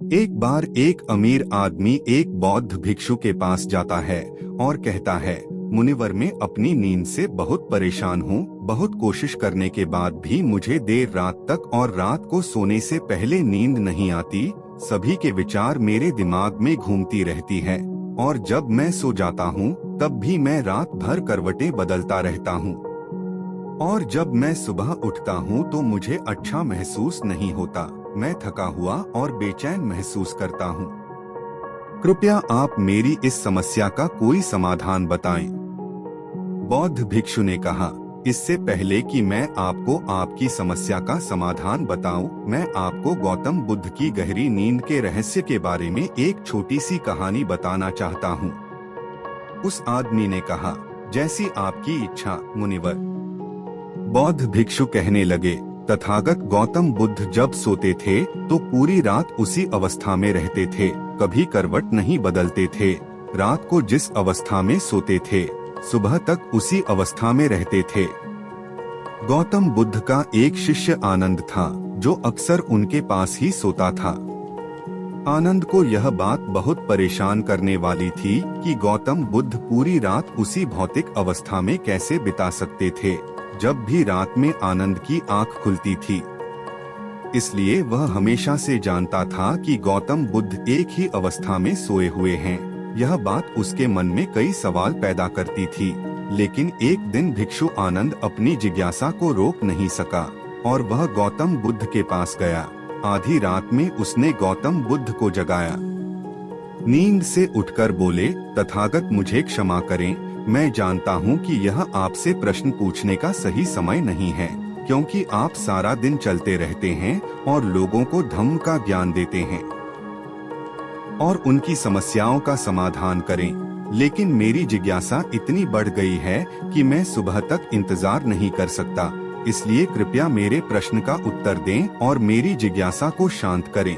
एक बार एक अमीर आदमी एक बौद्ध भिक्षु के पास जाता है और कहता है, मुनिवर, मैं अपनी नींद से बहुत परेशान हूँ। बहुत कोशिश करने के बाद भी मुझे देर रात तक और रात को सोने से पहले नींद नहीं आती। सभी के विचार मेरे दिमाग में घूमती रहती है और जब मैं सो जाता हूँ तब भी मैं रात भर करवटें बदलता रहता हूँ और जब मैं सुबह उठता हूँ तो मुझे अच्छा महसूस नहीं होता। मैं थका हुआ और बेचैन महसूस करता हूँ। कृपया आप मेरी इस समस्या का कोई समाधान बताएं। बौद्ध भिक्षु ने कहा, इससे पहले कि मैं आपको आपकी समस्या का समाधान बताऊं, मैं आपको गौतम बुद्ध की गहरी नींद के रहस्य के बारे में एक छोटी सी कहानी बताना चाहता हूं। उस आदमी ने कहा, जैसी आपकी इच्छा मुनिवर। बौद्ध भिक्षु कहने लगे, तथागत गौतम बुद्ध जब सोते थे तो पूरी रात उसी अवस्था में रहते थे, कभी करवट नहीं बदलते थे। रात को जिस अवस्था में सोते थे सुबह तक उसी अवस्था में रहते थे। गौतम बुद्ध का एक शिष्य आनंद था जो अक्सर उनके पास ही सोता था। आनंद को यह बात बहुत परेशान करने वाली थी कि गौतम बुद्ध पूरी रात उसी भौतिक अवस्था में कैसे बिता सकते थे जब भी रात में आनंद की आंख खुलती थी। इसलिए वह हमेशा से जानता था कि गौतम बुद्ध एक ही अवस्था में सोए हुए हैं। यह बात उसके मन में कई सवाल पैदा करती थी, लेकिन एक दिन भिक्षु आनंद अपनी जिज्ञासा को रोक नहीं सका और वह गौतम बुद्ध के पास गया। आधी रात में उसने गौतम बुद्ध को जगाया। नींद से उठकर बोले, तथागत मुझे क्षमा करें, मैं जानता हूँ कि यह आपसे प्रश्न पूछने का सही समय नहीं है, क्योंकि आप सारा दिन चलते रहते हैं और लोगों को धम्म का ज्ञान देते हैं और उनकी समस्याओं का समाधान करें। लेकिन मेरी जिज्ञासा इतनी बढ़ गई है कि मैं सुबह तक इंतजार नहीं कर सकता, इसलिए कृपया मेरे प्रश्न का उत्तर दें और मेरी जिज्ञासा को शांत करें।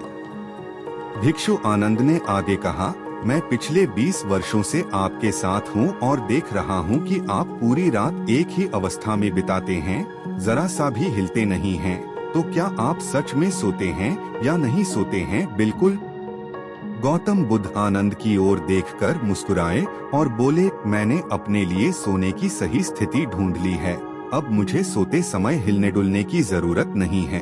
भिक्षु आनंद ने आगे कहा, मैं पिछले 20 वर्षों से आपके साथ हूँ और देख रहा हूँ कि आप पूरी रात एक ही अवस्था में बिताते हैं, जरा सा भी हिलते नहीं हैं। तो क्या आप सच में सोते हैं या नहीं सोते हैं? बिल्कुल। गौतम बुद्ध आनंद की ओर देखकर मुस्कुराए और बोले, मैंने अपने लिए सोने की सही स्थिति ढूंढ ली है। अब मुझे सोते समय हिलने डुलने की जरूरत नहीं है।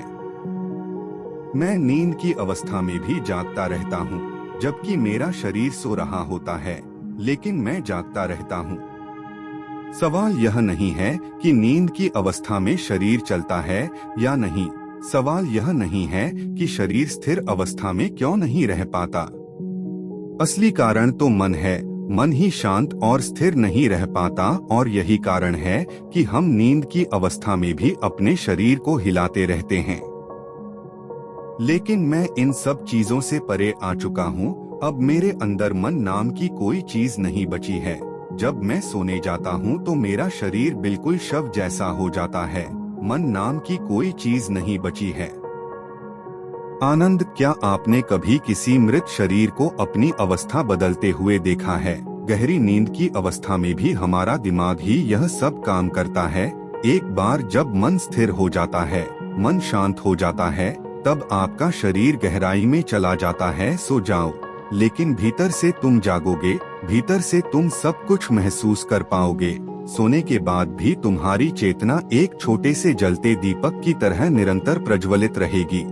मैं नींद की अवस्था में भी जागता रहता हूँ, जबकि मेरा शरीर सो रहा होता है, लेकिन मैं जागता रहता हूँ। सवाल यह नहीं है कि नींद की अवस्था में शरीर चलता है या नहीं। सवाल यह नहीं है कि शरीर स्थिर अवस्था में क्यों नहीं रह पाता। असली कारण तो मन है। मन ही शांत और स्थिर नहीं रह पाता और यही कारण है कि हम नींद की अवस्था में भी अपने शरीर को हिलाते रहते हैं। लेकिन मैं इन सब चीजों से परे आ चुका हूँ। अब मेरे अंदर मन नाम की कोई चीज नहीं बची है। जब मैं सोने जाता हूँ तो मेरा शरीर बिल्कुल शव जैसा हो जाता है। मन नाम की कोई चीज नहीं बची है। आनंद, क्या आपने कभी किसी मृत शरीर को अपनी अवस्था बदलते हुए देखा है? गहरी नींद की अवस्था में भी हमारा दिमाग ही यह सब काम करता है। एक बार जब मन स्थिर हो जाता है, मन शांत हो जाता है, तब आपका शरीर गहराई में चला जाता है। सो जाओ, लेकिन भीतर से तुम जागोगे, भीतर से तुम सब कुछ महसूस कर पाओगे। सोने के बाद भी तुम्हारी चेतना एक छोटे से जलते दीपक की तरह निरंतर प्रज्वलित रहेगी।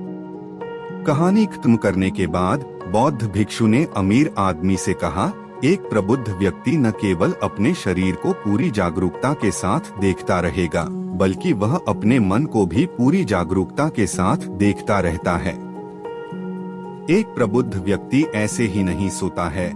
कहानी खत्म करने के बाद बौद्ध भिक्षु ने अमीर आदमी से कहा, एक प्रबुद्ध व्यक्ति न केवल अपने शरीर को पूरी जागरूकता के साथ देखता रहेगा, बल्कि वह अपने मन को भी पूरी जागरूकता के साथ देखता रहता है। एक प्रबुद्ध व्यक्ति ऐसे ही नहीं सोता है।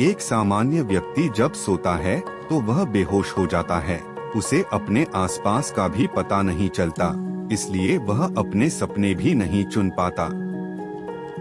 एक सामान्य व्यक्ति जब सोता है तो वह बेहोश हो जाता है। उसे अपने आसपास का भी पता नहीं चलता, इसलिए वह अपने सपने भी नहीं चुन पाता।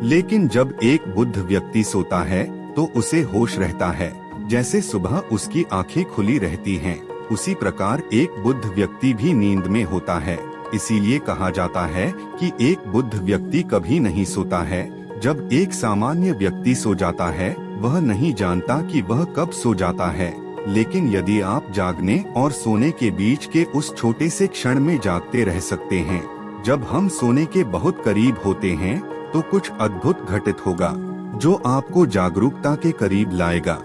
लेकिन जब एक बुद्ध व्यक्ति सोता है तो उसे होश रहता है, जैसे सुबह उसकी आंखें खुली रहती हैं। उसी प्रकार एक बुद्ध व्यक्ति भी नींद में होता है। इसीलिए कहा जाता है कि एक बुद्ध व्यक्ति कभी नहीं सोता है। जब एक सामान्य व्यक्ति सो जाता है, वह नहीं जानता कि वह कब सो जाता है। लेकिन यदि आप जागने और सोने के बीच के उस छोटे से क्षण में जागते रह सकते हैं, जब हम सोने के बहुत करीब होते हैं तो कुछ अद्भुत घटित होगा जो आपको जागरूकता के करीब लाएगा।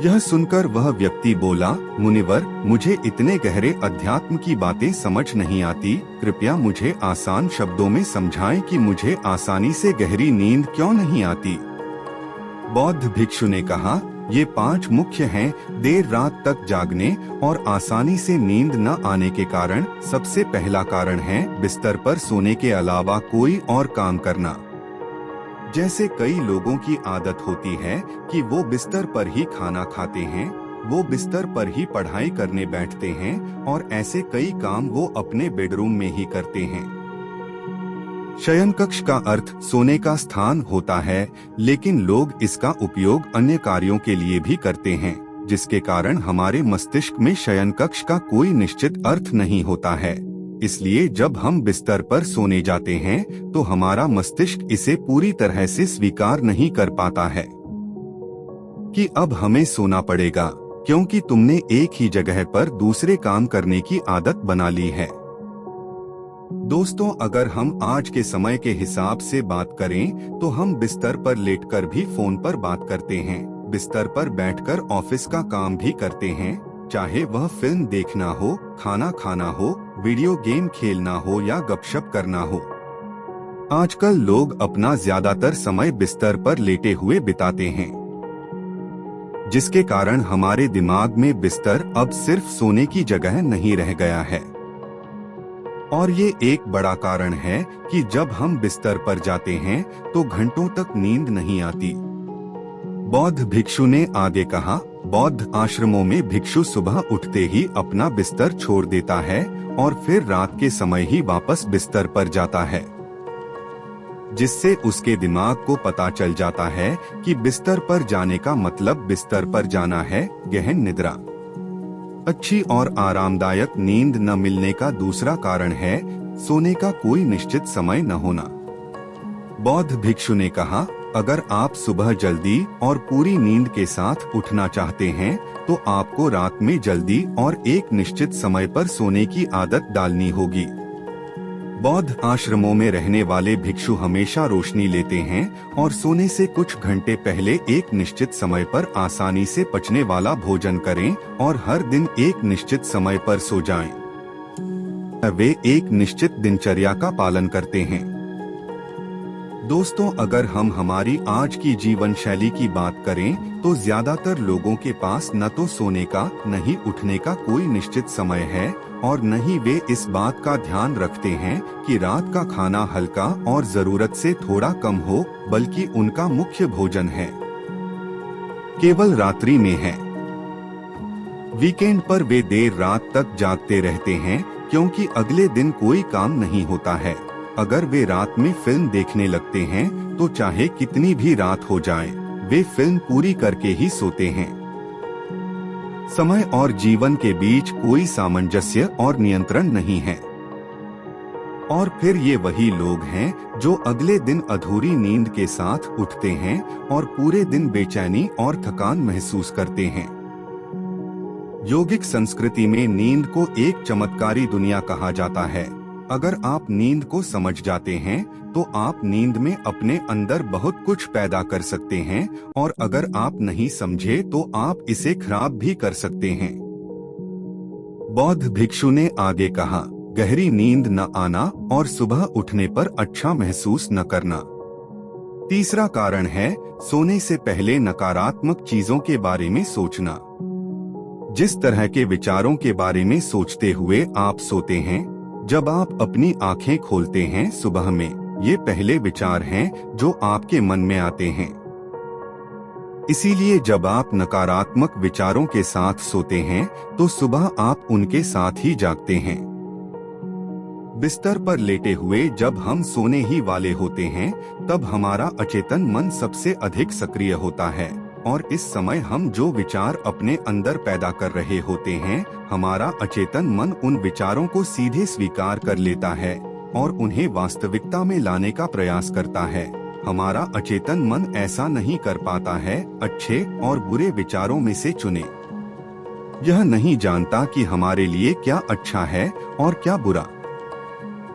यह सुनकर वह व्यक्ति बोला, मुनिवर, मुझे इतने गहरे अध्यात्म की बातें समझ नहीं आती, कृपया मुझे आसान शब्दों में समझाएं कि मुझे आसानी से गहरी नींद क्यों नहीं आती। बौद्ध भिक्षु ने कहा, ये 5 मुख्य हैं देर रात तक जागने और आसानी से नींद न आने के कारण। सबसे पहला कारण है बिस्तर पर सोने के अलावा कोई और काम करना। जैसे कई लोगों की आदत होती है कि वो बिस्तर पर ही खाना खाते हैं, वो बिस्तर पर ही पढ़ाई करने बैठते हैं और ऐसे कई काम वो अपने बेडरूम में ही करते हैं। शयन कक्ष का अर्थ सोने का स्थान होता है, लेकिन लोग इसका उपयोग अन्य कार्यों के लिए भी करते हैं, जिसके कारण हमारे मस्तिष्क में शयन कक्ष का कोई निश्चित अर्थ नहीं होता है। इसलिए जब हम बिस्तर पर सोने जाते हैं तो हमारा मस्तिष्क इसे पूरी तरह से स्वीकार नहीं कर पाता है कि अब हमें सोना पड़ेगा, क्योंकि तुमने एक ही जगह पर दूसरे काम करने की आदत बना ली है। दोस्तों, अगर हम आज के समय के हिसाब से बात करें तो हम बिस्तर पर लेटकर भी फोन पर बात करते हैं, बिस्तर पर बैठकर ऑफिस का काम भी करते हैं, चाहे वह फिल्म देखना हो, खाना खाना हो, वीडियो गेम खेलना हो या गपशप करना हो। आजकल लोग अपना ज्यादातर समय बिस्तर पर लेटे हुए बिताते हैं, जिसके कारण हमारे दिमाग में बिस्तर अब सिर्फ सोने की जगह नहीं रह गया है। और ये एक बड़ा कारण है कि जब हम बिस्तर पर जाते हैं तो घंटों तक नींद नहीं आती। बौद्ध भिक्षु ने आगे कहा, बौद्ध आश्रमों में भिक्षु सुबह उठते ही अपना बिस्तर छोड़ देता है और फिर रात के समय ही वापस बिस्तर पर जाता है, जिससे उसके दिमाग को पता चल जाता है कि बिस्तर पर जाने का मतलब बिस्तर पर जाना है। गहन निद्रा, अच्छी और आरामदायक नींद न मिलने का दूसरा कारण है सोने का कोई निश्चित समय न होना। बौद्ध भिक्षु ने कहा, अगर आप सुबह जल्दी और पूरी नींद के साथ उठना चाहते हैं तो आपको रात में जल्दी और एक निश्चित समय पर सोने की आदत डालनी होगी। बौद्ध आश्रमों में रहने वाले भिक्षु हमेशा रोशनी लेते हैं और सोने से कुछ घंटे पहले एक निश्चित समय पर आसानी से पचने वाला भोजन करें और हर दिन एक निश्चित समय पर सो जाएं। वे एक निश्चित दिनचर्या का पालन करते हैं। दोस्तों, अगर हम हमारी आज की जीवन शैली की बात करें तो ज्यादातर लोगों के पास न तो सोने का न ही उठने का कोई निश्चित समय है और न ही वे इस बात का ध्यान रखते हैं कि रात का खाना हल्का और जरूरत से थोड़ा कम हो, बल्कि उनका मुख्य भोजन है केवल रात्रि में है। वीकेंड पर वे देर रात तक जागते रहते हैं क्योंकि अगले दिन कोई काम नहीं होता है। अगर वे रात में फिल्म देखने लगते हैं तो चाहे कितनी भी रात हो जाए, वे फिल्म पूरी करके ही सोते हैं। समय और जीवन के बीच कोई सामंजस्य और नियंत्रण नहीं है। और फिर ये वही लोग हैं जो अगले दिन अधूरी नींद के साथ उठते हैं और पूरे दिन बेचैनी और थकान महसूस करते हैं। योगिक संस्कृति में नींद को एक चमत्कारी दुनिया कहा जाता है। अगर आप नींद को समझ जाते हैं तो आप नींद में अपने अंदर बहुत कुछ पैदा कर सकते हैं, और अगर आप नहीं समझे तो आप इसे खराब भी कर सकते हैं। बौद्ध भिक्षु ने आगे कहा, गहरी नींद न आना और सुबह उठने पर अच्छा महसूस न करना। तीसरा कारण है सोने से पहले नकारात्मक चीजों के बारे में सोचना। जिस तरह के विचारों के बारे में सोचते हुए आप सोते हैं, जब आप अपनी आंखें खोलते हैं सुबह में, ये पहले विचार हैं जो आपके मन में आते हैं। इसीलिए जब आप नकारात्मक विचारों के साथ सोते हैं तो सुबह आप उनके साथ ही जागते हैं। बिस्तर पर लेटे हुए जब हम सोने ही वाले होते हैं तब हमारा अचेतन मन सबसे अधिक सक्रिय होता है, और इस समय हम जो विचार अपने अंदर पैदा कर रहे होते हैं, हमारा अचेतन मन उन विचारों को सीधे स्वीकार कर लेता है और उन्हें वास्तविकता में लाने का प्रयास करता है। हमारा अचेतन मन ऐसा नहीं कर पाता है अच्छे और बुरे विचारों में से चुने। यह नहीं जानता कि हमारे लिए क्या अच्छा है और क्या बुरा।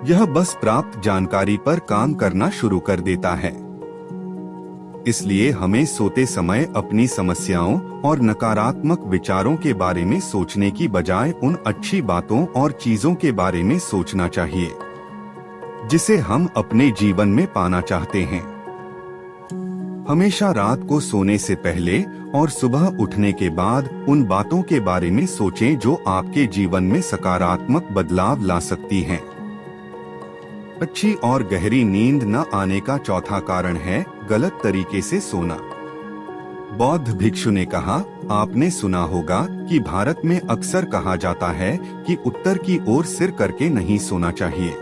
यह बस प्राप्त जानकारी पर काम करना शुरू कर देता है। इसलिए हमें सोते समय अपनी समस्याओं और नकारात्मक विचारों के बारे में सोचने की बजाय उन अच्छी बातों और चीजों के बारे में सोचना चाहिए जिसे हम अपने जीवन में पाना चाहते हैं। हमेशा रात को सोने से पहले और सुबह उठने के बाद उन बातों के बारे में सोचें जो आपके जीवन में सकारात्मक बदलाव ला सकती हैं। अच्छी और गहरी नींद न आने का चौथा कारण है गलत तरीके से सोना। बौद्ध भिक्षु ने कहा, आपने सुना होगा कि भारत में अक्सर कहा जाता है कि उत्तर की ओर सिर करके नहीं सोना चाहिए।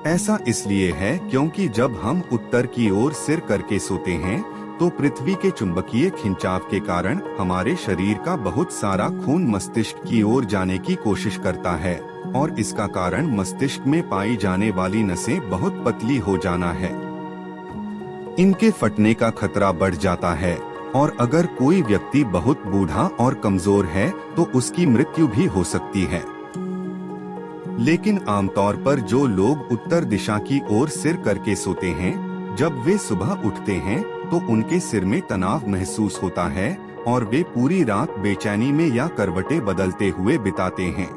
ऐसा इसलिए है क्योंकि जब हम उत्तर की ओर सिर करके सोते हैं तो पृथ्वी के चुंबकीय खिंचाव के कारण हमारे शरीर का बहुत सारा खून मस्तिष्क की ओर जाने की कोशिश करता है और इसका कारण मस्तिष्क में पाई जाने वाली नसें बहुत पतली हो जाना है। इनके फटने का खतरा बढ़ जाता है और अगर कोई व्यक्ति बहुत बूढ़ा और कमजोर है तो उसकी मृत्यु भी हो सकती है। लेकिन आमतौर पर जो लोग उत्तर दिशा की ओर सिर करके सोते हैं, जब वे सुबह उठते हैं तो उनके सिर में तनाव महसूस होता है और वे पूरी रात बेचैनी में या करवटें बदलते हुए बिताते हैं।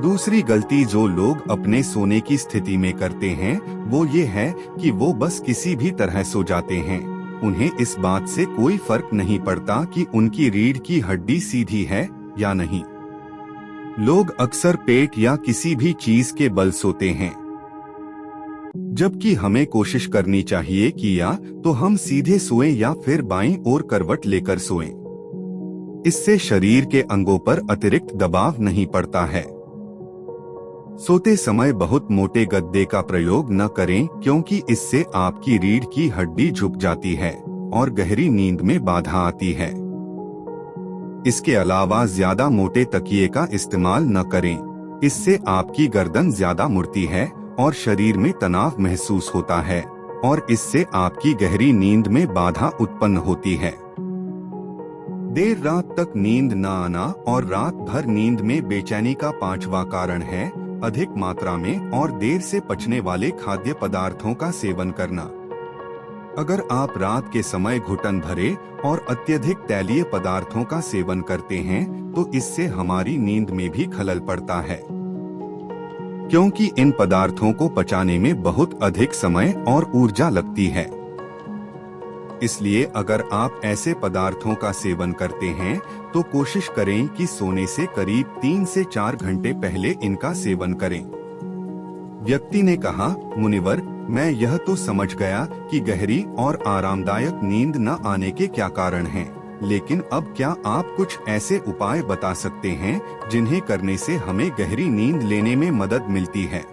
दूसरी गलती जो लोग अपने सोने की स्थिति में करते हैं वो ये है कि वो बस किसी भी तरह सो जाते हैं। उन्हें इस बात से कोई फर्क नहीं पड़ता कि उनकी रीढ़ की हड्डी सीधी है या नहीं। लोग अक्सर पेट या किसी भी चीज के बल सोते हैं, जबकि हमें कोशिश करनी चाहिए कि या तो हम सीधे सोएं या फिर बाईं ओर करवट लेकर सोएं। इससे शरीर के अंगों पर अतिरिक्त दबाव नहीं पड़ता है। सोते समय बहुत मोटे गद्दे का प्रयोग न करें क्योंकि इससे आपकी रीढ़ की हड्डी झुक जाती है और गहरी नींद में बाधा आती है। इसके अलावा ज्यादा मोटे तकिए का इस्तेमाल न करें, इससे आपकी गर्दन ज्यादा मुड़ती है और शरीर में तनाव महसूस होता है और इससे आपकी गहरी नींद में बाधा उत्पन्न होती है। देर रात तक नींद न आना और रात भर नींद में बेचैनी का पांचवा कारण है अधिक मात्रा में और देर से पचने वाले खाद्य पदार्थों का सेवन करना। अगर आप रात के समय घुटन भरे और अत्यधिक तैलीय पदार्थों का सेवन करते हैं तो इससे हमारी नींद में भी खलल पड़ता है, क्योंकि इन पदार्थों को पचाने में बहुत अधिक समय और ऊर्जा लगती है। इसलिए अगर आप ऐसे पदार्थों का सेवन करते हैं तो कोशिश करें कि सोने से करीब 3 से 4 घंटे पहले इनका सेवन करें। व्यक्ति ने कहा, मुनिवर, मैं यह तो समझ गया कि गहरी और आरामदायक नींद न आने के क्या कारण हैं, लेकिन अब क्या आप कुछ ऐसे उपाय बता सकते हैं जिन्हें करने से हमें गहरी नींद लेने में मदद मिलती है?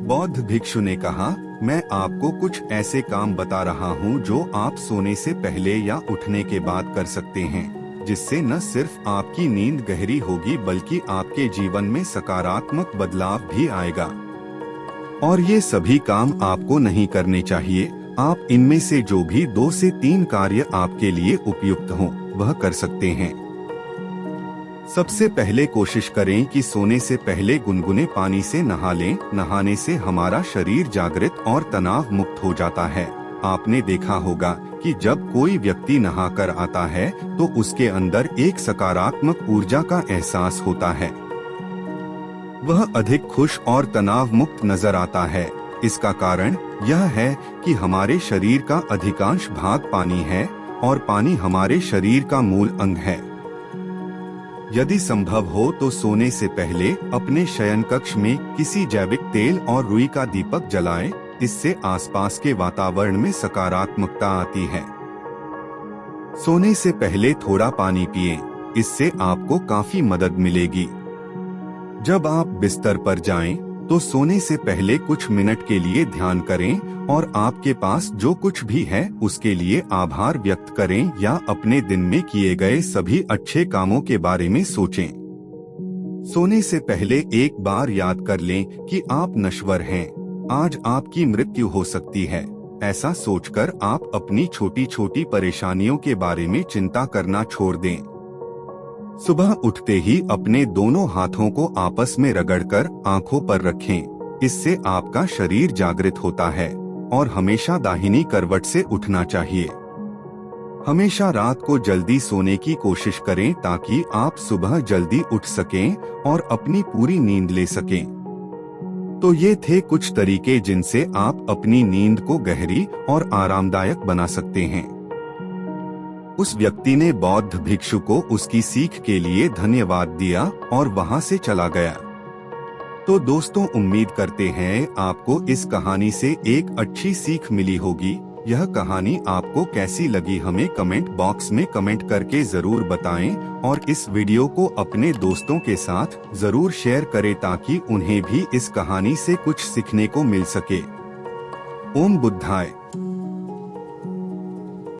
बौद्ध भिक्षु ने कहा, मैं आपको कुछ ऐसे काम बता रहा हूँ जो आप सोने से पहले या उठने के बाद कर सकते हैं, जिससे न सिर्फ आपकी नींद गहरी होगी बल्कि आपके जीवन में सकारात्मक बदलाव भी आएगा। और ये सभी काम आपको नहीं करने चाहिए। आप इनमें से जो भी 2 से 3 कार्य आपके लिए उपयुक्त हों वह कर सकते हैं। सबसे पहले कोशिश करें कि सोने से पहले गुनगुने पानी से नहा लें। नहाने से हमारा शरीर जागृत और तनाव मुक्त हो जाता है। आपने देखा होगा कि जब कोई व्यक्ति नहाकर आता है तो उसके अंदर एक सकारात्मक ऊर्जा का एहसास होता है। वह अधिक खुश और तनाव मुक्त नजर आता है। इसका कारण यह है कि हमारे शरीर का अधिकांश भाग पानी है और पानी हमारे शरीर का मूल अंग है। यदि संभव हो तो सोने से पहले अपने शयन कक्ष में किसी जैविक तेल और रुई का दीपक जलाएं। इससे आसपास के वातावरण में सकारात्मकता आती है। सोने से पहले थोड़ा पानी पिएं, इससे आपको काफी मदद मिलेगी। जब आप बिस्तर पर जाएं, तो सोने से पहले कुछ मिनट के लिए ध्यान करें और आपके पास जो कुछ भी है उसके लिए आभार व्यक्त करें या अपने दिन में किए गए सभी अच्छे कामों के बारे में सोचें। सोने से पहले एक बार याद कर लें कि आप नश्वर हैं, आज आपकी मृत्यु हो सकती है। ऐसा सोचकर आप अपनी छोटी छोटी परेशानियों के बारे में चिंता करना छोड़ दें। सुबह उठते ही अपने दोनों हाथों को आपस में रगड़कर आंखों पर रखें। इससे आपका शरीर जागृत होता है और हमेशा दाहिनी करवट से उठना चाहिए। हमेशा रात को जल्दी सोने की कोशिश करें ताकि आप सुबह जल्दी उठ सकें और अपनी पूरी नींद ले सकें। तो ये थे कुछ तरीके जिनसे आप अपनी नींद को गहरी और आरामदायक बना सकते हैं। उस व्यक्ति ने बौद्ध भिक्षु को उसकी सीख के लिए धन्यवाद दिया और वहां से चला गया। तो दोस्तों, उम्मीद करते हैं आपको इस कहानी से एक अच्छी सीख मिली होगी। यह कहानी आपको कैसी लगी हमें कमेंट बॉक्स में कमेंट करके जरूर बताएं और इस वीडियो को अपने दोस्तों के साथ जरूर शेयर करें ताकि उन्हें भी इस कहानी से कुछ सीखने को मिल सके। ओम बुद्धाय।